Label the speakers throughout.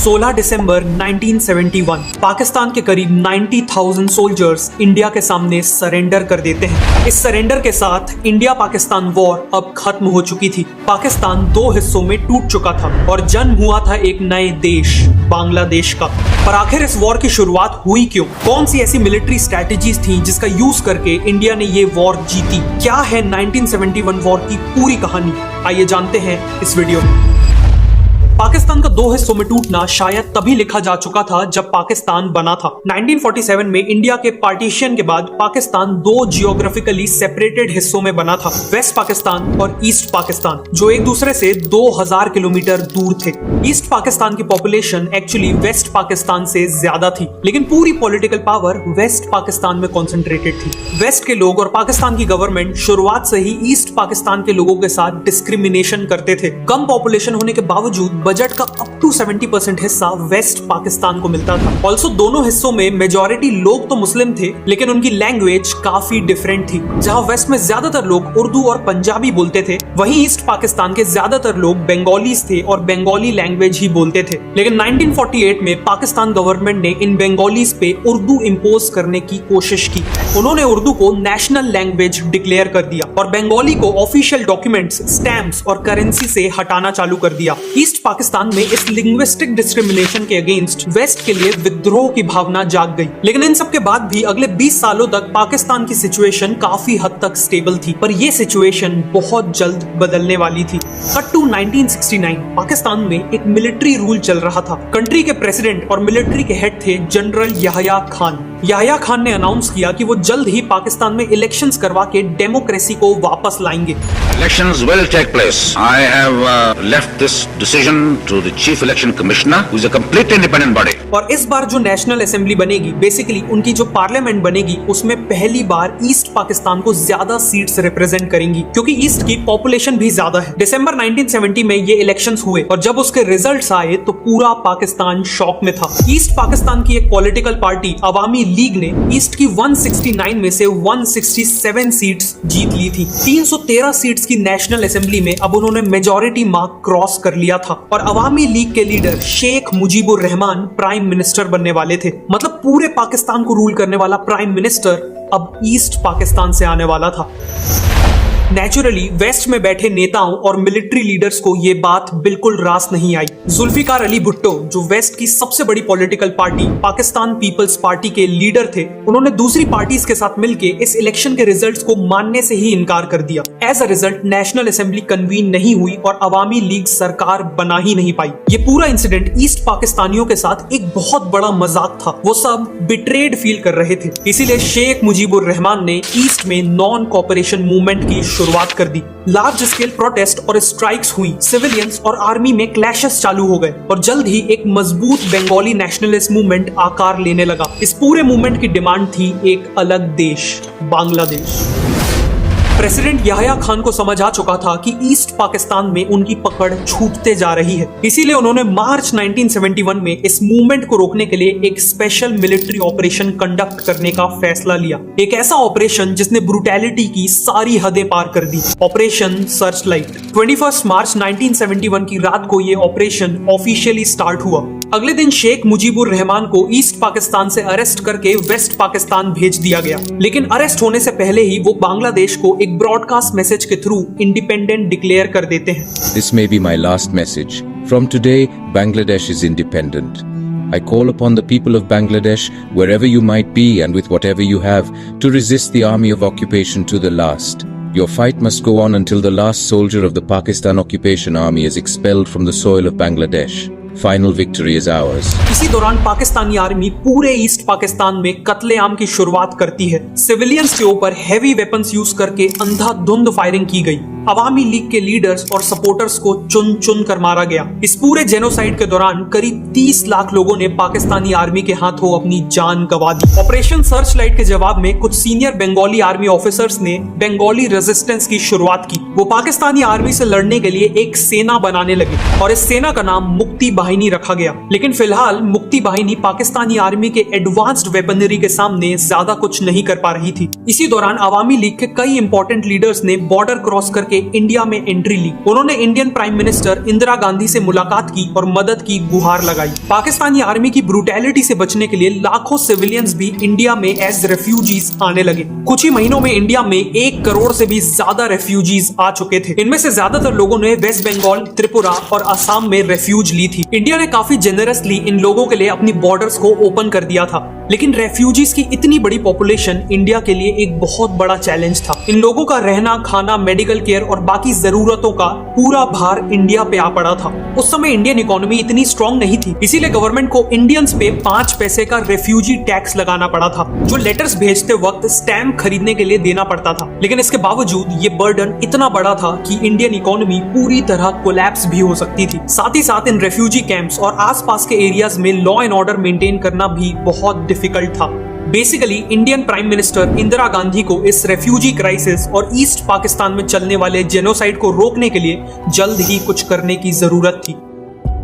Speaker 1: 16 दिसंबर 1971 पाकिस्तान के करीब 90,000 soldiers India के सामने सरेंडर कर देते हैं। इस सरेंडर के साथ इंडिया पाकिस्तान वॉर अब खत्म हो चुकी थी। पाकिस्तान दो हिस्सों में टूट चुका था और जन्म हुआ था एक नए देश बांग्लादेश का। पर आखिर इस वॉर की शुरुआत हुई क्यों? कौन सी ऐसी मिलिट्री स्ट्रेटेजीज थी जिसका यूज करके इंडिया ने ये वॉर जीती? क्या है 1971 वॉर की पूरी कहानी? आइए जानते हैं इस वीडियो में। पाकिस्तान का दो हिस्सों में टूटना शायद तभी लिखा जा चुका था जब पाकिस्तान बना था। 1947 में इंडिया के पार्टीशन के बाद पाकिस्तान दो जियोग्राफिकली सेपरेटेड हिस्सों में बना था, वेस्ट पाकिस्तान और ईस्ट पाकिस्तान, जो एक दूसरे से 2000 किलोमीटर दूर थे। ईस्ट पाकिस्तान की पॉपुलेशन एक्चुअली वेस्ट पाकिस्तान से ज्यादा थी, लेकिन पूरी पॉलिटिकल पावर वेस्ट पाकिस्तान में कॉन्सेंट्रेटेड थी। वेस्ट के लोग और पाकिस्तान की गवर्नमेंट शुरुआत से ही ईस्ट पाकिस्तान के लोगों के साथ डिस्क्रिमिनेशन करते थे। कम पॉपुलेशन होने के बावजूद बजट का अप टू 70% हिस्सा वेस्ट पाकिस्तान को मिलता था। ऑल्सो दोनों हिस्सों में मेजॉरिटी लोग तो मुस्लिम थे, लेकिन उनकी लैंग्वेज काफी डिफरेंट थी। जहां वेस्ट में ज्यादातर लोग उर्दू और पंजाबी बोलते थे, वहीं ईस्ट पाकिस्तान के ज्यादातर लोग बंगालीज थे और बंगाली लैंग्वेज ही बोलते थे। लेकिन 1948 में पाकिस्तान गवर्नमेंट ने इन बंगालीज पे उर्दू इम्पोज करने की कोशिश की। उन्होंने उर्दू को नेशनल लैंग्वेज डिक्लेयर कर दिया और बंगाली को ऑफिशियल डॉक्यूमेंट्स, स्टैम्प्स और करेंसी से हटाना चालू कर दिया। ईस्ट पाकिस्तान में इस लिंग्विस्टिक डिस्क्रिमिनेशन के अगेंस्ट वेस्ट के लिए विद्रोह की भावना जाग गई। लेकिन इन सब के बाद भी अगले 20 सालों तक पाकिस्तान की सिचुएशन काफी हद तक स्टेबल थी, पर यह सिचुएशन बहुत जल्द बदलने वाली थी। कट टू 1969 पाकिस्तान में एक मिलिट्री रूल चल रहा था। कंट्री के प्रेसिडेंट और मिलिट्री के हेड थे जनरल याह्या खान। याह्या खान ने अनाउंस किया कि वो जल्द ही पाकिस्तान में इलेक्शंस करवा के डेमोक्रेसी को वापस लाएंगे।
Speaker 2: Elections will take place. I have left this decision to the Chief Election Commissioner, who is a completely independent body.
Speaker 1: और इस बार जो नेशनल असेंबली बनेगी, बेसिकली उनकी जो पार्लियामेंट बनेगी, उसमें पहली बार ईस्ट पाकिस्तान को ज्यादा सीट्स रिप्रेजेंट करेंगी, क्योंकि ईस्ट की पॉपुलेशन भी ज्यादा है। दिसंबर 1970 में ये इलेक्शंस हुए और जब उसके रिजल्ट्स आए तो पूरा पाकिस्तान शॉक में था। ईस्ट पाकिस्तान की एक पॉलिटिकल पार्टी अवामी लीग ने ईस्ट की 169 में से 167 सीट्स जीत ली थी। 313 सीट्स की नेशनल असेंबली में अब उन्होंने मेजॉरिटी मार्क क्रॉस कर लिया था और अवामी लीग के leader Sheikh Mujibur Rahman prime minister बनने वाले थे। मतलब पूरे पाकिस्तान को रूल करने वाला प्राइम मिनिस्टर अब ईस्ट पाकिस्तान से आने वाला था। नेचुरली वेस्ट में बैठे नेताओं और मिलिट्री लीडर्स को ये बात बिल्कुल रास नहीं आई। जुल्फिकार अली भुट्टो, जो वेस्ट की सबसे बड़ी पॉलिटिकल पार्टी पाकिस्तान पीपल्स पार्टी के लीडर थे, उन्होंने दूसरी पार्टीज के साथ मिलकर इस इलेक्शन के रिजल्ट्स को मानने से ही इनकार कर दिया। As a result national assembly convene नहीं हुई और अवामी लीग सरकार बना ही नहीं पाई। ये पूरा इंसिडेंट ईस्ट पाकिस्तानियों के साथ एक बहुत बड़ा मजाक था। वो सब बिट्रेड फील कर रहे थे। इसीलिए शेख मुजीबुर रहमान ने ईस्ट में नॉन कॉपरेशन मूवमेंट की शुरुआत कर दी। लार्ज स्केल प्रोटेस्ट और स्ट्राइक्स हुई, सिविलियंस और आर्मी में क्लैशेस चालू हो गए और जल्द ही एक मजबूत बंगाली नेशनलिस्ट मूवमेंट आकार लेने लगा। इस पूरे मूवमेंट की डिमांड थी एक अलग देश, बांग्लादेश। प्रेसिडेंट याह्या खान को समझ आ चुका था कि ईस्ट पाकिस्तान में उनकी पकड़ छूटते जा रही है। इसीलिए उन्होंने मार्च 1971 में इस मूवमेंट को रोकने के लिए एक स्पेशल मिलिट्री ऑपरेशन कंडक्ट करने का फैसला लिया। एक ऐसा ऑपरेशन जिसने ब्रूटैलिटी की सारी हदें पार कर दी, ऑपरेशन सर्च लाइट। 21 मार्च 1971 की रात को ये ऑपरेशन ऑफिशियली स्टार्ट हुआ। अगले दिन शेख मुजीबुर रहमान को ईस्ट पाकिस्तान से अरेस्ट करके वेस्ट पाकिस्तान भेज दिया गया, लेकिन अरेस्ट होने से पहले ही वो बांग्लादेश को एक ब्रॉडकास्ट मैसेज के थ्रू इंडिपेंडेंट डिक्लेयर कर देते हैं।
Speaker 3: This may be my last message. From today, Bangladesh is independent. I call upon the people of Bangladesh, wherever you might be and with whatever you have, to resist the army of occupation to the last. Your fight must go on until the last soldier of the Pakistan occupation army is expelled from the soil of Bangladesh. Final victory is ours.
Speaker 1: इसी दौरान Pakistani army पूरे east Pakistan में कत्लेआम की शुरुआत करती है। Civilians के ऊपर हैवी वेपन्स यूज करके अंधाधुंध फायरिंग की गई। अवामी लीग के लीडर्स और सपोर्टर्स को चुन चुन कर मारा गया। इस पूरे जेनोसाइड के दौरान करीब 30 लाख लोगों ने पाकिस्तानी आर्मी के हाथों अपनी जान गंवा दी। ऑपरेशन सर्च लाइट के जवाब में कुछ सीनियर बंगाली आर्मी ऑफिसर्स ने बंगाली रेजिस्टेंस की शुरुआत की। वो पाकिस्तानी आर्मी से लड़ने के लिए एक सेना बनाने लगे और इस सेना का नाम मुक्ति बाहिनी रखा गया, लेकिन फिलहाल मुक्ति बाहिनी पाकिस्तानी आर्मी के एडवांस्ड वेपनरी के सामने ज्यादा कुछ नहीं कर पा रही थी। इसी दौरान अवामी लीग के कई इंपॉर्टेंट लीडर्स ने बॉर्डर क्रॉस करके इंडिया में एंट्री ली। उन्होंने Indian prime minister Indira Gandhi से मुलाकात की और मदद की गुहार लगाई। पाकिस्तानी आर्मी की ब्रूटैलिटी से बचने के लिए लाखों सिविलियंस भी इंडिया में एज रेफ्यूजीज आने लगे। कुछ ही महीनों में इंडिया में 1 करोड़ से भी ज्यादा रेफ्यूजीज आ चुके थे। इनमें से ज्यादातर लोगों ने वेस्ट बंगाल, त्रिपुरा और असम में रेफ्यूज ली थी। इंडिया ने काफी जेनरसली इन लोगों के लिए अपनी बॉर्डर्स को ओपन कर दिया था, लेकिन रेफ्यूजीज की इतनी बड़ी पॉपुलेशन इंडिया के लिए एक बहुत बड़ा चैलेंज था। इन लोगों का रहना, खाना, मेडिकल केयर और बाकी जरूरतों का पूरा भार इंडिया पे आ पड़ा था। उस समय इंडियन इकोनॉमी इतनी स्ट्रांग नहीं थी, इसीलिए गवर्नमेंट को इंडियंस पे 5 पैसे का रेफ्यूजी टैक्स लगाना पड़ा था, जो लेटर्स भेजते वक्त स्टैम्प खरीदने के लिए देना पड़ता था। लेकिन इसके बावजूद ये बर्डन इतना बड़ा था कि इंडियन इकोनॉमी पूरी तरह कोलैप्स भी हो सकती थी। साथ ही साथ इन रेफ्यूजी कैंप्स और आसपास के एरियाज में लॉ एंड ऑर्डर मेंटेन करना भी बहुत डिफिकल्ट था। Basically Indian prime minister Indira Gandhi को इस रेफ्यूजी क्राइसिस और ईस्ट पाकिस्तान में चलने वाले जेनोसाइड को रोकने के लिए जल्द ही कुछ करने की जरूरत थी।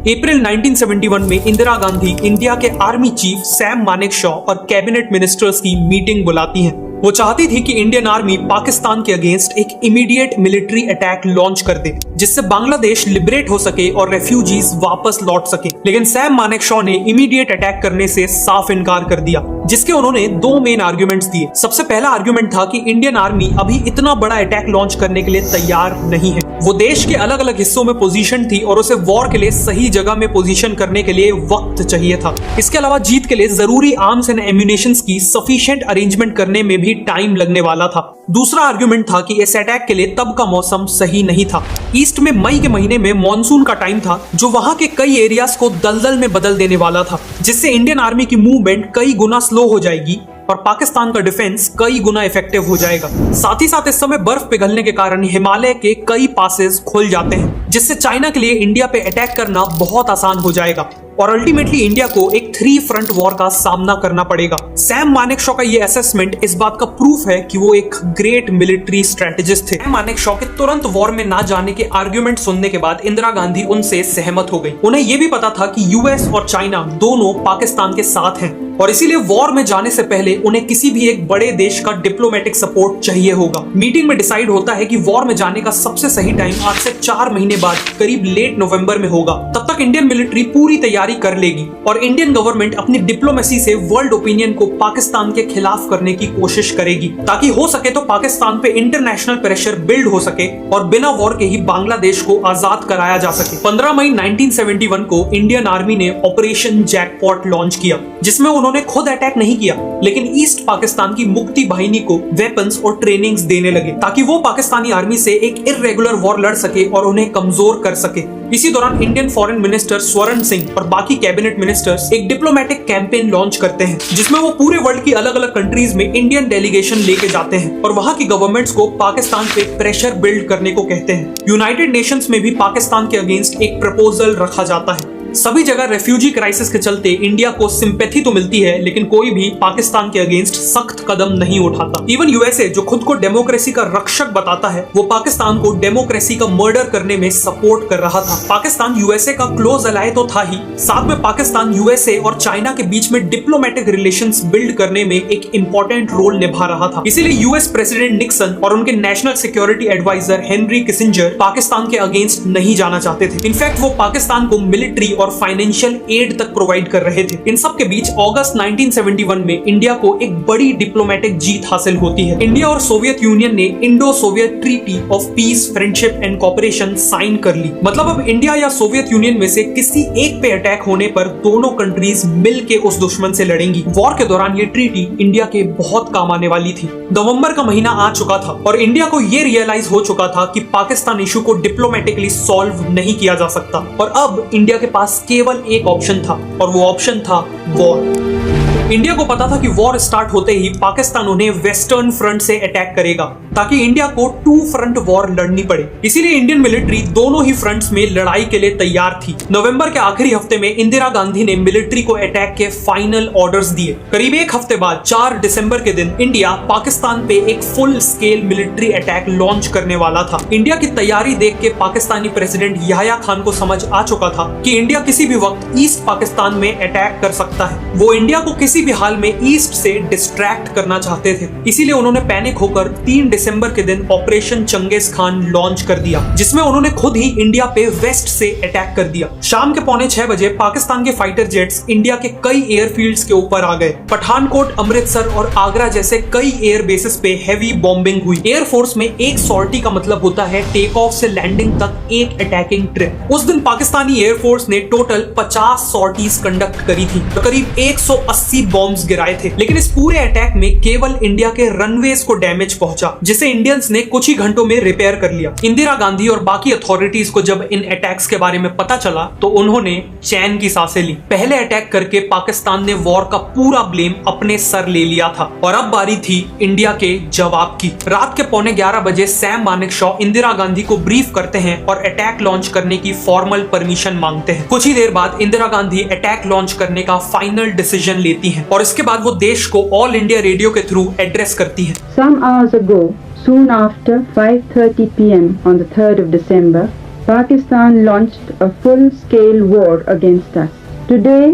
Speaker 1: अप्रैल 1971 में इंदिरा गांधी इंडिया के आर्मी चीफ सैम मानेकशॉ और कैबिनेट मिनिस्टर्स की मीटिंग बुलाती हैं। वो चाहती थी कि इंडियन आर्मी पाकिस्तान के अगेंस्ट एक इमीडिएट मिलिट्री अटैक लॉन्च कर दे, जिससे बांग्लादेश लिबरेट हो सके और रेफ्यूजीज वापस लौट सके। लेकिन सैम मानेकशॉ ने इमीडिएट अटैक करने से साफ इनकार कर दिया, जिसके उन्होंने 2 मेन आर्गुमेंट्स दिए। सबसे पहला आर्गुमेंट था कि इंडियन आर्मी अभी इतना बड़ा अटैक लॉन्च करने के लिए तैयार नहीं है। वो देश के अलग अलग हिस्सों में पोजीशन थी और उसे वॉर के लिए सही जगह में पोजीशन करने के लिए वक्त चाहिए था। इसके अलावा जीत के लिए जरूरी आर्म्स एंड एम्यूनेशंस की सफिशिएंट अरेंजमेंट करने में भी टाइम लगने वाला था। दूसरा आर्गुमेंट था कि इस अटैक के लिए तब का मौसम सही नहीं था। ईस्ट में मई के महीने में मॉनसून का टाइम था, जो वहां के कई एरियाज को दलदल में बदल देने वाला था, जिससे इंडियन आर्मी की मूवमेंट कई गुना स्लो हो जाएगी और पाकिस्तान का डिफेंस कई गुना इफेक्टिव हो जाएगा। साथ ही साथ इस समय बर्फ पिघलने के कारण हिमालय के कई पासेस खुल जाते हैं, जिससे चाइना के लिए इंडिया पे अटैक करना बहुत आसान हो जाएगा और अल्टीमेटली इंडिया को एक 3 फ्रंट वॉर का सामना करना पड़ेगा। सैम मानेकशॉ का ये असेसमेंट इस बात का प्रूफ है कि वो एक ग्रेट मिलिट्री स्ट्रेटेजिस्ट थे। सैम मानेकशॉ के तुरंत वॉर में ना जाने के आर्गुमेंट सुनने के बाद इंदिरा गांधी उनसे सहमत हो गई। उन्हें ये भी पता था कि यूएस और चाइना दोनों पाकिस्तान के साथ हैं और इसीलिए वॉर में जाने से पहले उन्हें किसी भी एक बड़े देश का डिप्लोमेटिक सपोर्ट चाहिए होगा। मीटिंग में डिसाइड होता है कि वॉर में जाने का सबसे सही टाइम आज से 4 महीने बाद करीब लेट नवंबर में होगा। तब तक इंडियन मिलिट्री पूरी तैयारी कर लेगी और इंडियन गवर्नमेंट अपनी डिप्लोमेसी से वर्ल्ड ओपिनियन को पाकिस्तान के खिलाफ करने की कोशिश करेगी, ताकि हो सके तो पाकिस्तान पे इंटरनेशनल प्रेशर बिल्ड हो सके और बिना वॉर के ही बांग्लादेश को आजाद कराया जा सके। 15 मई 1971 को इंडियन आर्मी ने ऑपरेशन जैकपॉट लॉन्च किया, जिसमें उन्होंने खुद अटैक नहीं किया, लेकिन ईस्ट पाकिस्तान की मुक्ति बाहिनी को वेपन्स और ट्रेनिंग्स देने लगे, ताकि वो पाकिस्तानी आर्मी से एक इर्रेगुलर वॉर लड़ सके और उन्हें कमजोर कर सके। इसी दौरान इंडियन फॉरेन मिनिस्टर स्वर्ण सिंह और बाकी कैबिनेट मिनिस्टर्स एक डिप्लोमेटिक कैंपेन लॉन्च करते हैं, जिसमें वो पूरे वर्ल्ड की अलग अलग कंट्रीज में इंडियन डेलीगेशन लेके जाते हैं और वहां की गवर्नमेंट्स को पाकिस्तान पे प्रेशर बिल्ड करने को कहते हैं। यूनाइटेड नेशंस में भी पाकिस्तान के अगेंस्ट एक प्रपोजल रखा जाता है। सभी जगह रेफ्यूजी क्राइसिस के चलते इंडिया को सिंपैथी तो मिलती है, लेकिन कोई भी पाकिस्तान के अगेंस्ट सख्त कदम नहीं उठाता। इवन यूएसए, जो खुद को डेमोक्रेसी का रक्षक बताता है, वो पाकिस्तान को डेमोक्रेसी का मर्डर करने में सपोर्ट कर रहा था। पाकिस्तान यूएसए का क्लोज अलाय तो था ही, साथ में पाकिस्तान यूएसए और चाइना के बीच में डिप्लोमेटिक रिलेशंस बिल्ड करने में एक इंपॉर्टेंट रोल निभा रहा था। इसीलिए यूएस प्रेसिडेंट निक्सन और उनके national security adviser Henry Kissinger Pakistan के अगेंस्ट नहीं जाना चाहते थे। इनफैक्ट वो पाकिस्तान को मिलिट्री और फाइनेंशियल एड तक प्रोवाइड कर रहे थे। इन सब के बीच अगस्त 1971 में इंडिया को एक बड़ी डिप्लोमेटिक जीत हासिल होती है। इंडिया और सोवियत यूनियन ने Indo Soviet treaty of peace, friendship and cooperation sign कर ली। मतलब अब इंडिया या सोवियत यूनियन में से किसी एक पे अटैक होने पर दोनों कंट्रीज मिल के उस दुश्मन से लड़ेंगी। वॉर के दौरान ये ट्रीटी इंडिया के बहुत काम आने वाली थी। नवंबर का महीना आ चुका था और इंडिया को ये रियलाइज हो चुका था कि पाकिस्तान इशू को डिप्लोमेटिकली सॉल्व नहीं किया जा सकता और अब इंडिया के पास केवल एक ऑप्शन था और वो ऑप्शन था वॉर। इंडिया को पता था कि वॉर स्टार्ट होते ही पाकिस्तान उन्हें वेस्टर्न फ्रंट से अटैक करेगा ताकि इंडिया को 2 फ्रंट वॉर लड़नी पड़े। इसीलिए इंडियन मिलिट्री दोनों ही फ्रंट्स में लड़ाई के लिए तैयार थी। नवंबर के आखिरी हफ्ते में इंदिरा गांधी ने मिलिट्री को अटैक के फाइनल ऑर्डर्स दिए। करीब एक हफ्ते बाद 4 दिसंबर के दिन इंडिया पाकिस्तान पे एक full scale military attack launch करने वाला था। इंडिया की तैयारी देख के पाकिस्तानी प्रेसिडेंट याह्या खान को समझ आ चुका था कि इंडिया किसी भी वक्त ईस्ट पाकिस्तान में अटैक कर सकता है। वो इंडिया को किसी भी हाल में ईस्ट से डिस्ट्रैक्ट करना चाहते थे। इसीलिए उन्होंने पैनिक होकर 3 दिसंबर के दिन ऑपरेशन चंगेज खान लॉन्च कर दिया, जिसमें उन्होंने खुद ही इंडिया पे वेस्ट से अटैक कर दिया। शाम के 5:45 बजे पाकिस्तान के फाइटर जेट्स इंडिया के कई एयरफील्ड्स के ऊपर आ गए। पठानकोट, अमृतसर और आगरा जैसे कई एयर बेसिस पे हेवी बॉम्बिंग हुई। एयरफोर्स में एक सॉर्टी का मतलब होता है टेक ऑफ से लैंडिंग तक एक अटैकिंग ट्रिप। उस दिन पाकिस्तानी एयरफोर्स ने टोटल 50 सॉर्टीज कंडक्ट करी थी, तो करीब 180 बॉम्ब्स गिराए थे। लेकिन इस पूरे अटैक में केवल इंडिया के रनवेज को डैमेज पहुंचा, जिसे इंडियंस ने कुछ ही घंटों में रिपेयर कर लिया। इंदिरा गांधी और बाकी अथॉरिटीज को जब इन अटैक्स के बारे में पता चला तो उन्होंने चैन की सांसें ली। पहले अटैक करके पाकिस्तान ने वॉर का पूरा ब्लेम अपने सर ले लिया था और अब बारी थी इंडिया के जवाब की। रात के 11:15 बजे सैम मानेकशॉ इंदिरा गांधी को ब्रीफ करते हैं और अटैक लॉन्च करने की फॉर्मल परमिशन मांगते हैं। कुछ ही देर बाद इंदिरा गांधी अटैक लॉन्च करने का फाइनल डिसीजन लेती हैं और इसके बाद वो देश को ऑल इंडिया रेडियो के थ्रू एड्रेस करती हैं।
Speaker 4: Some hours ago, soon after 5:30 p.m. on the 3rd of December, Pakistan launched a full-scale war against us. Today,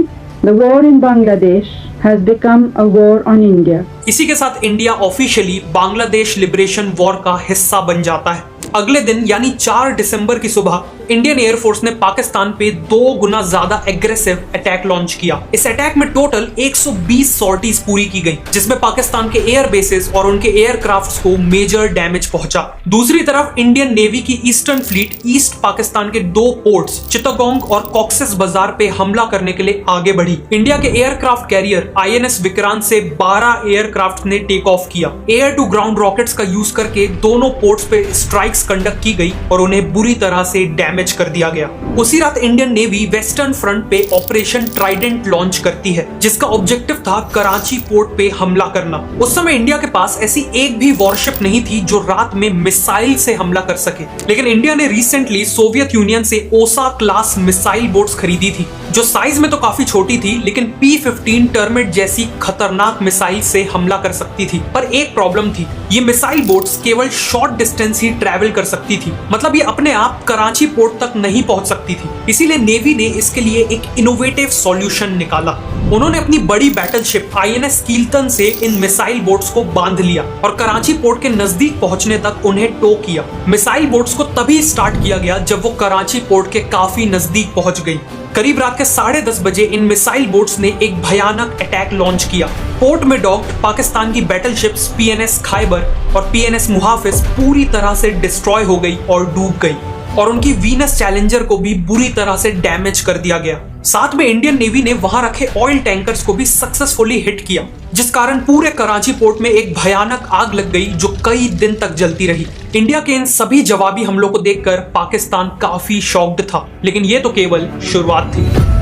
Speaker 4: the war in Bangladesh has become a war on India.
Speaker 1: इसी के साथ India officially Bangladesh liberation war का हिस्सा बन जाता है। अगले दिन यानी 4 दिसंबर की सुबह इंडियन एयरफोर्स ने पाकिस्तान पे 2 गुना ज्यादा एग्रेसिव अटैक लॉन्च किया। इस अटैक में टोटल 120 सॉर्टीज पूरी की गई, जिसमें पाकिस्तान के एयर बेसेस और उनके एयरक्राफ्ट्स को मेजर डैमेज पहुंचा। दूसरी तरफ इंडियन नेवी की ईस्टर्न फ्लीट ईस्ट पाकिस्तान के 2 पोर्ट्स चित्तगोंग और कॉक्सेस बाजार पे हमला करने के लिए आगे बढ़ी। इंडिया के एयरक्राफ्ट कैरियर INS विक्रांत से 12 एयरक्राफ्ट ने टेक ऑफ किया। एयर टू ग्राउंड रॉकेट्स का यूज करके दोनों पोर्ट्स पे स्ट्राइक्स कंडक्ट की गई और उन्हें बुरी तरह से डैमेज कर दिया गया। उसी रात इंडियन नेवी वेस्टर्न फ्रंट पे ऑपरेशन ट्राइडेंट लॉन्च करती है, जिसका ऑब्जेक्टिव था कराची पोर्ट पे हमला करना। उस समय इंडिया के पास ऐसी एक भी वॉरशिप नहीं थी जो रात में मिसाइल से हमला कर सके, लेकिन इंडिया ने रिसेंटली सोवियत यूनियन से ओसा क्लास मिसाइल बोट्स खरीदी थी, जो साइज में तो काफी छोटी थी लेकिन P-15 टर्मिट जैसी खतरनाक मिसाइल से हमला कर सकती थी। पर एक प्रॉब्लम थी, ये मिसाइल बोट्स केवल शॉर्ट डिस्टेंस ही ट्रैवल कर सकती थी, मतलब ये अपने आप कराची पोर्ट तक नहीं पहुंच सकती थी। इसीलिए नेवी ने इसके लिए एक इनोवेटिव सॉल्यूशन निकाला। उन्होंने अपनी बड़ी बैटलशिप INS कील्टन से इन मिसाइल बोट्स को बांध लिया और कराची पोर्ट के नजदीक पहुंचने तक उन्हें टो किया। मिसाइल बोट्स को तभी स्टार्ट किया गया जब वो कराची पोर्ट के काफी नजदीक पहुंच गई। करीब रात के 10:30 बजे इन मिसाइल बोट्स ने एक भयानक अटैक लॉन्च किया। पोर्ट में डॉक्ड पाकिस्तान की बैटलशिप्स PNS खैबर और PNS मुहाफिज पूरी तरह से डिस्ट्रॉय हो गई और डूब गई, और उनकी वीनस चैलेंजर को भी बुरी तरह से डैमेज कर दिया गया। साथ में इंडियन नेवी ने वहां रखे ऑयल टैंकर्स को भी सक्सेसफुली हिट किया, जिस कारण पूरे कराची पोर्ट में एक भयानक आग लग गई जो कई दिन तक जलती रही। इंडिया के इन सभी जवाबी हमलों को देखकर पाकिस्तान काफी शॉक्ड था, लेकिन ये तो केवल शुरुआत थी।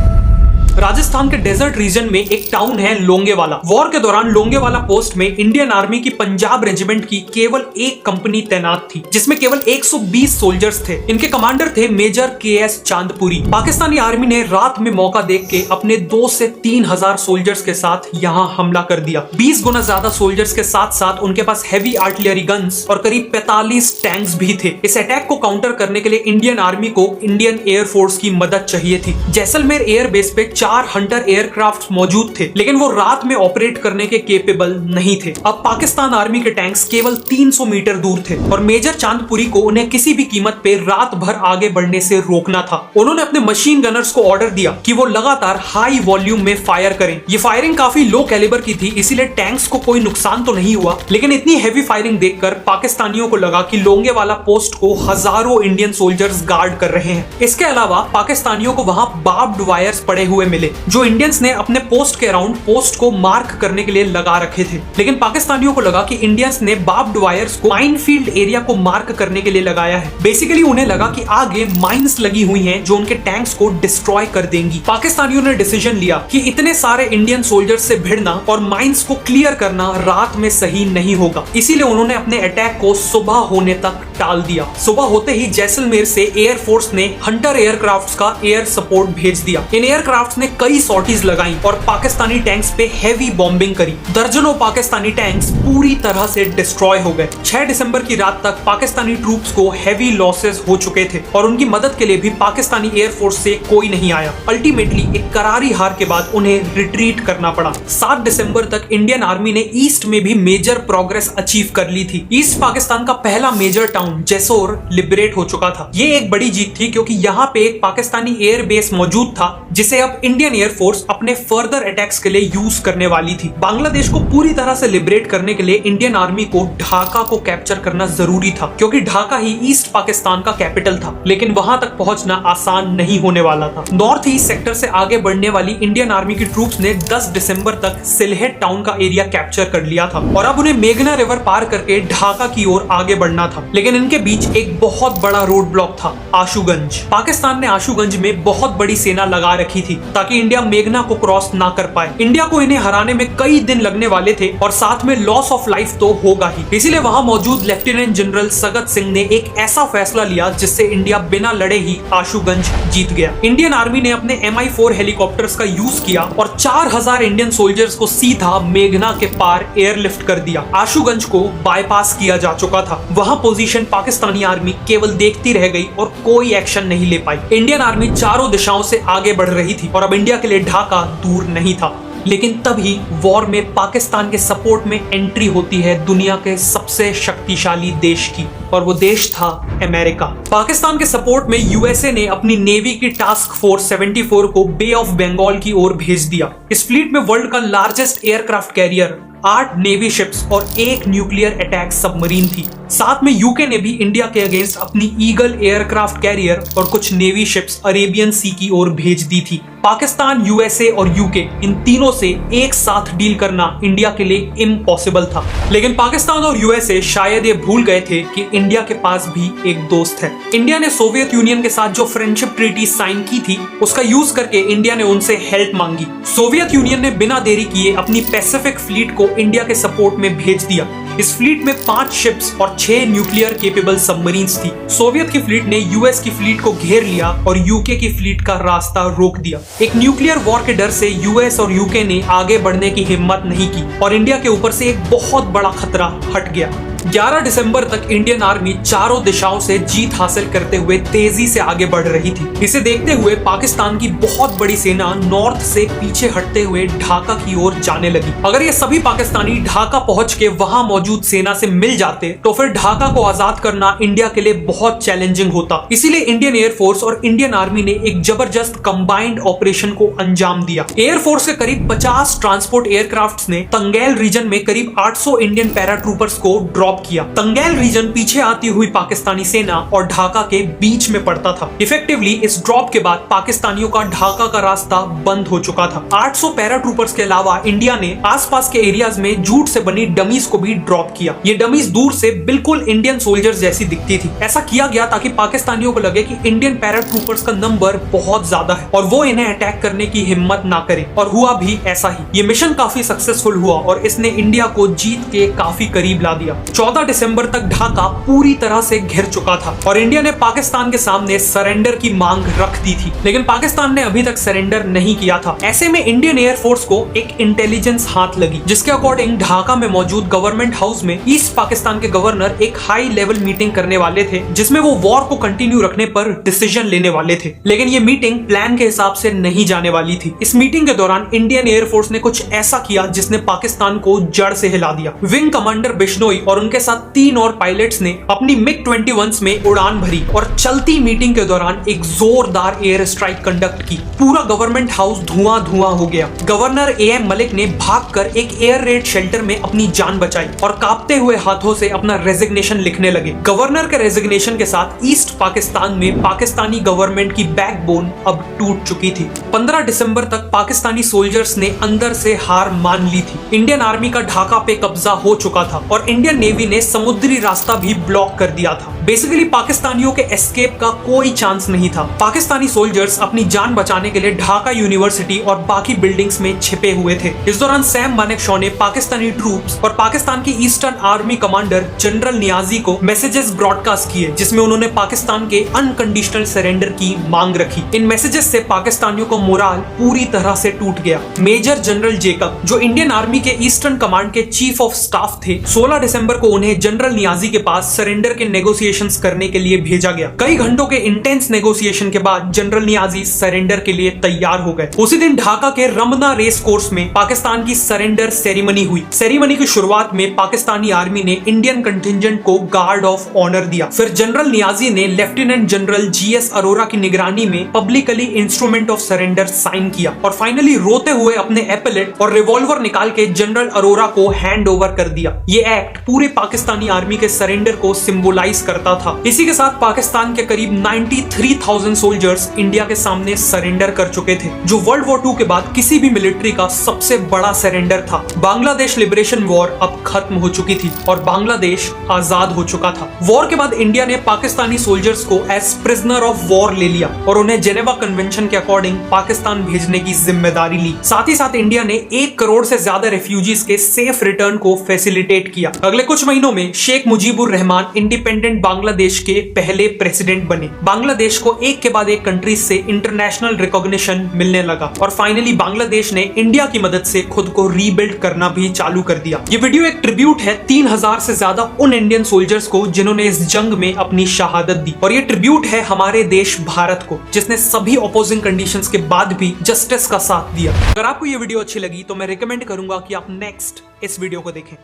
Speaker 1: राजस्थान के डेजर्ट रीजन में एक टाउन है लोंगेवाला। वॉर के दौरान लोंगेवाला पोस्ट में इंडियन आर्मी की पंजाब रेजिमेंट की केवल एक कंपनी तैनात थी, जिसमें केवल 120 सोल्जर्स थे। इनके कमांडर थे major KS Chandpuri. Pakistani army ने रात में मौका देख के अपने 2 से 3 हजार सोल्जर्स के साथ यहाँ हमला कर दिया। 20 गुना ज्यादा सोल्जर्स के साथ साथ उनके पास हैवी आर्टिलरी गन्स और करीब 45 टैंक्स भी थे। इस अटैक को काउंटर करने के लिए इंडियन आर्मी को इंडियन एयरफोर्स की मदद चाहिए थी। जैसलमेर एयरबेस पे 4 हंटर एयरक्राफ्ट मौजूद थे, लेकिन वो रात में ऑपरेट करने के केपेबल नहीं थे। अब पाकिस्तान आर्मी के टैंक्स केवल 300 मीटर दूर थे और मेजर चांदपुरी को उन्हें किसी भी कीमत पे रात भर आगे बढ़ने से रोकना था। उन्होंने अपने मशीन गनर्स को ऑर्डर दिया कि वो लगातार हाई वॉल्यूम में फायर करें। ये फायरिंग काफी लो कैलिबर की थी, इसीलिए टैंक्स को कोई नुकसान तो नहीं हुआ, लेकिन इतनी हैवी फायरिंग देखकर पाकिस्तानियों को लगा कि लोंगेवाला पोस्ट को हजारों इंडियन सोल्जर्स गार्ड कर रहे हैं। इसके अलावा पाकिस्तानियों को वहां बार्ब्ड वायर्स पड़े हुए मिले जो इंडियंस ने अपने पोस्ट के अराउंड पोस्ट को मार्क करने के लिए लगा रखे थे। लेकिन पाकिस्तानियों को लगा कि इंडियंस ने बार्ब्ड वायर्स को माइनफील्ड एरिया को मार्क करने के लिए लगाया है। बेसिकली उन्हें लगा कि आगे माइंस लगी हुई हैं जो उनके टैंक्स को डिस्ट्रॉय कर देंगी। पाकिस्तानियों ने डिसीजन लिया कि इतने सारे इंडियन सोल्जर्स से भिड़ना और माइंस को क्लियर करना रात में सही नहीं होगा। इसीलिए उन्होंने अपने अटैक को सुबह होने तक टाल दिया। सुबह होते ही जैसलमेर से एयरफोर्स ने हंटर एयरक्राफ्ट्स का एयर सपोर्ट भेज दिया। इन एयरक्राफ्ट्स ने कई सॉर्टीज लगाई और पाकिस्तानी टैंक्स पे हेवी बॉम्बिंग करी। दर्जनों पाकिस्तानी टैंक्स पूरी तरह से डिस्ट्रॉय हो गए। 6 दिसंबर की रात तक पाकिस्तानी ट्रूप्स को हेवी लॉसेस हो चुके थे और उनकी मदद के लिए भी पाकिस्तानी एयरफोर्स से कोई नहीं आया। अल्टीमेटली एक करारी हार के बाद उन्हें रिट्रीट करना पड़ा। 7 दिसंबर तक इंडियन आर्मी ने ईस्ट में भी मेजर प्रोग्रेस अचीव कर ली थी। ईस्ट पाकिस्तान का पहला मेजर टाउन जैसोर लिबरेट हो चुका था। ये एक बड़ी जीत थी क्योंकि यहाँ पे एक पाकिस्तानी एयर बेस मौजूद था जिसे अब इंडियन एयरफोर्स अपने फर्दर अटैक्स के लिए यूज करने वाली थी। बांग्लादेश को पूरी तरह से लिबरेट करने के लिए इंडियन आर्मी को ढाका को कैप्चर करना जरूरी था क्योंकि ढाका ही ईस्ट पाकिस्तान का कैपिटल था। लेकिन वहां तक पहुंचना आसान नहीं होने वाला था। नॉर्थ ईस्ट सेक्टर से आगे बढ़ने वाली इंडियन आर्मी की ट्रूप्स ने 10 दिसंबर तक सिलहेट टाउन का एरिया कैप्चर कर लिया था और अब उन्हें मेघना रिवर पार करके ढाका की ओर आगे बढ़ना था। लेकिन इनके बीच एक बहुत बड़ा रोड ब्लॉक था, आशुगंज। पाकिस्तान ने आशुगंज में बहुत बड़ी सेना लगा रखी थी ताकि इंडिया मेघना को क्रॉस ना कर पाए। इंडिया को इन्हें हराने में कई दिन लगने वाले थे और साथ में लॉस ऑफ लाइफ तो होगा ही। इसीलिए वहां मौजूद लेफ्टिनेंट जनरल सगत सिंह ने एक ऐसा फैसला लिया जिससे इंडिया बिना लड़े ही आशुगंज जीत गया। इंडियन आर्मी ने अपने MI4 हेलीकॉप्टर्स का यूज किया और 4000 इंडियन सोल्जर्स को सीधा मेघना के पार एयरलिफ्ट कर दिया। आशुगंज को बाईपास किया जा चुका था। वहां पोजीशन पाकिस्तानी आर्मी केवल देखती रह गई और कोई एक्शन नहीं ले पाई। इंडियन आर्मी चारों दिशाओं से आगे बढ़ रही थी और अब इंडिया के लिए ढाका दूर नहीं था। लेकिन तभी वॉर में पाकिस्तान के सपोर्ट में एंट्री होती है दुनिया के सबसे शक्तिशाली देश की और वो देश था अमेरिका। पाकिस्तान के सपोर्ट में यूएसए ने अपनी नेवी की टास्क फोर्स 74 को बे ऑफ बंगाल की ओर भेज दिया। इस फ्लीट में वर्ल्ड का largest aircraft carrier, 8 navy ships और 1 न्यूक्लियर अटैक सबमरीन थी। साथ में यूके ने भी इंडिया के अगेंस्ट अपनी ईगल एयरक्राफ्ट कैरियर और कुछ नेवी शिप्स अरेबियन सी की ओर भेज दी थी। पाकिस्तान, यूएसए और यूके इन तीनों से एक साथ डील करना इंडिया के लिए इम्पॉसिबल था। लेकिन पाकिस्तान और यूएसए शायद ये भूल गए थे कि इंडिया के पास भी एक दोस्त है। इंडिया ने सोवियत यूनियन के साथ जो फ्रेंडशिप ट्रीटी साइन की थी उसका यूज करके इंडिया ने उनसे हेल्प मांगी। सोवियत यूनियन ने बिना देरी किए अपनी पैसिफिक फ्लीट को इंडिया के सपोर्ट में भेज दिया। इस फ्लीट में 5 शिप्स और 6 न्यूक्लियर केपेबल सबमरीन्स थी। सोवियत की फ्लीट ने यूएस की फ्लीट को घेर लिया और यूके की फ्लीट का रास्ता रोक दिया। एक न्यूक्लियर वॉर के डर से यूएस और यूके ने आगे बढ़ने की हिम्मत नहीं की और इंडिया के ऊपर से एक बहुत बड़ा खतरा हट गया। 11 दिसंबर तक इंडियन आर्मी चारों दिशाओं से जीत हासिल करते हुए तेजी से आगे बढ़ रही थी। इसे देखते हुए पाकिस्तान की बहुत बड़ी सेना नॉर्थ से पीछे हटते हुए ढाका की ओर जाने लगी। अगर ये सभी पाकिस्तानी ढाका पहुंच के वहां मौजूद सेना से मिल जाते तो फिर ढाका को आजाद करना इंडिया के लिए बहुत चैलेंजिंग होता। इसीलिए इंडियन एयरफोर्स और इंडियन आर्मी ने एक जबरदस्त कंबाइंड ऑपरेशन को अंजाम दिया। एयरफोर्स के करीब 50 ट्रांसपोर्ट एयरक्राफ्ट्स ने तंगैल रीजन में करीब 800 इंडियन पैराट्रूपर्स को ड्रॉप किया। तंगैल रीजन पीछे आती हुई पाकिस्तानी सेना और ढाका के बीच में पड़ता था। इफेक्टिवली इस ड्रॉप के बाद पाकिस्तानियों का ढाका का रास्ता बंद हो चुका था। 800 पैराट्रूपर्स के अलावा इंडिया ने आसपास के एरियाज में जूट से बनी डमीज को भी ड्रॉप किया। ये डमीज दूर से बिल्कुल इंडियन सोल्जर्स जैसी दिखती थी। ऐसा किया गया ताकि पाकिस्तानियों को लगे कि इंडियन पैराट्रूपर्स का नंबर बहुत ज्यादा है और वो इन्हें अटैक करने की हिम्मत ना करे, और हुआ भी ऐसा ही। ये मिशन काफी सक्सेसफुल हुआ और इसने इंडिया को जीत के काफी करीब ला दिया। 14 दिसंबर तक ढाका पूरी तरह से घिर चुका था और इंडिया ने पाकिस्तान के सामने सरेंडर की मांग रख दी थी, लेकिन पाकिस्तान ने अभी तक सरेंडर नहीं किया था। ऐसे में इंडियन एयरफोर्स को एक इंटेलिजेंस हाथ लगी, जिसके अकॉर्डिंग ढाका में मौजूद गवर्नमेंट हाउस में ईस्ट पाकिस्तान के गवर्नर एक हाई लेवल मीटिंग करने वाले थे, जिसमें वो वॉर को कंटिन्यू रखने पर डिसीजन लेने वाले थे। लेकिन ये मीटिंग प्लान के हिसाब से नहीं जाने वाली थी। इस मीटिंग के दौरान इंडियन एयरफोर्स ने कुछ ऐसा किया जिसने पाकिस्तान को जड़ से हिला दिया। विंग कमांडर बिश्नोई और उनके उनके साथ 3 और पायलट्स ने अपनी MiG-21 में उड़ान भरी और चलती मीटिंग के दौरान एक जोरदार एयर स्ट्राइक कंडक्ट की। पूरा गवर्नमेंट हाउस धुआं हो गया। गवर्नर AM मलिक ने भागकर एक एयर रेड शेल्टर में अपनी जान बचाई और कांपते हुए हाथों से अपना रेजिग्नेशन लिखने लगे। गवर्नर के रेजिग्नेशन के साथ ईस्ट पाकिस्तान में पाकिस्तानी गवर्नमेंट की बैकबोन अब टूट चुकी थी। 15 दिसंबर तक पाकिस्तानी सोल्जर्स ने अंदर से हार मान ली थी। इंडियन आर्मी का ढाका पे कब्जा हो चुका था और इंडियन नेवी ने समुद्री रास्ता भी ब्लॉक कर दिया था। बेसिकली पाकिस्तानियों के एस्केप का कोई चांस नहीं था। पाकिस्तानी सोल्जर्स अपनी जान बचाने के लिए ढाका यूनिवर्सिटी और बाकी बिल्डिंग्स में छिपे हुए थे। इस दौरान सैम मानेकशॉ ने पाकिस्तानी ट्रूप्स और पाकिस्तान की eastern army commander general Niazi को मैसेजेस ब्रॉडकास्ट किए, जिसमें उन्होंने पाकिस्तान के अनकंडीशनल सरेंडर की मांग रखी। इन मैसेजेस से पाकिस्तानियों को मोराल पूरी तरह से टूट गया। मेजर जनरल जेकब, जो इंडियन आर्मी के ईस्टर्न कमांड के चीफ ऑफ स्टाफ थे, 16 दिसंबर को उन्हें जनरल नियाजी के पास सरेंडर के नेगोशिएशंस करने के लिए भेजा गया। कई घंटों के इंटेंस नेगोशिएशन के बाद जनरल नियाजी सरेंडर के लिए तैयार हो गए। उसी दिन ढाका के रमना रेस कोर्स में पाकिस्तान की सरेंडर सेरेमनी हुई। सेरेमनी की शुरुआत में पाकिस्तानी आर्मी ने इंडियन कंटिंजेंट को गार्ड ऑफ ऑनर दिया। फिर जनरल नियाजी ने लेफ्टिनेंट जनरल GS अरोरा की निगरानी में publicly instrument of surrender sign किया और फाइनली रोते हुए अपने एपेलेट और रिवॉल्वर निकाल के जनरल अरोरा को हैंड ओवर कर दिया। ये एक्ट पूरे पाकिस्तानी आर्मी के सरेंडर को सिंबलाइज करता था। इसी के साथ पाकिस्तान के करीब 93,000 सोल्जर्स इंडिया के सामने सरेंडर कर चुके थे, जो वर्ल्ड वॉर 2 के बाद किसी भी मिलिट्री का सबसे बड़ा सरेंडर था। बांग्लादेश लिबरेशन वॉर अब खत्म हो चुकी थी और बांग्लादेश आजाद हो चुका था। वॉर के बाद इंडिया ने पाकिस्तानी सोल्जर्स को एज प्रिजनर ऑफ वॉर ले लिया और उन्हें जेनेवा कन्वेंशन के अकॉर्डिंग पाकिस्तान भेजने की जिम्मेदारी ली। साथ ही साथ इंडिया ने 1 करोड़ से ज्यादा रेफ्यूजीज के सेफ रिटर्न को फैसिलिटेट किया। अगले कुछ महीनों में शेख मुजीबुर रहमान इंडिपेंडेंट बांग्लादेश के पहले प्रेसिडेंट बने। बांग्लादेश को एक के बाद एक कंट्रीज से इंटरनेशनल रिकॉग्निशन मिलने लगा और फाइनली बांग्लादेश ने इंडिया की मदद से खुद को रीबिल्ड करना भी चालू कर दिया। ये वीडियो एक ट्रिब्यूट है 3000 से ज्यादा उन इंडियन सोल्जर्स को जिन्होंने इस जंग में अपनी शहादत दी, और ये ट्रिब्यूट है हमारे देश भारत को, जिसने सभी अपोजिंग कंडीशंस के बाद भी जस्टिस का साथ दिया। अगर आपको ये वीडियो अच्छी लगी तो मैं रिकमेंड करूंगा कि आप नेक्स्ट इस वीडियो को देखें।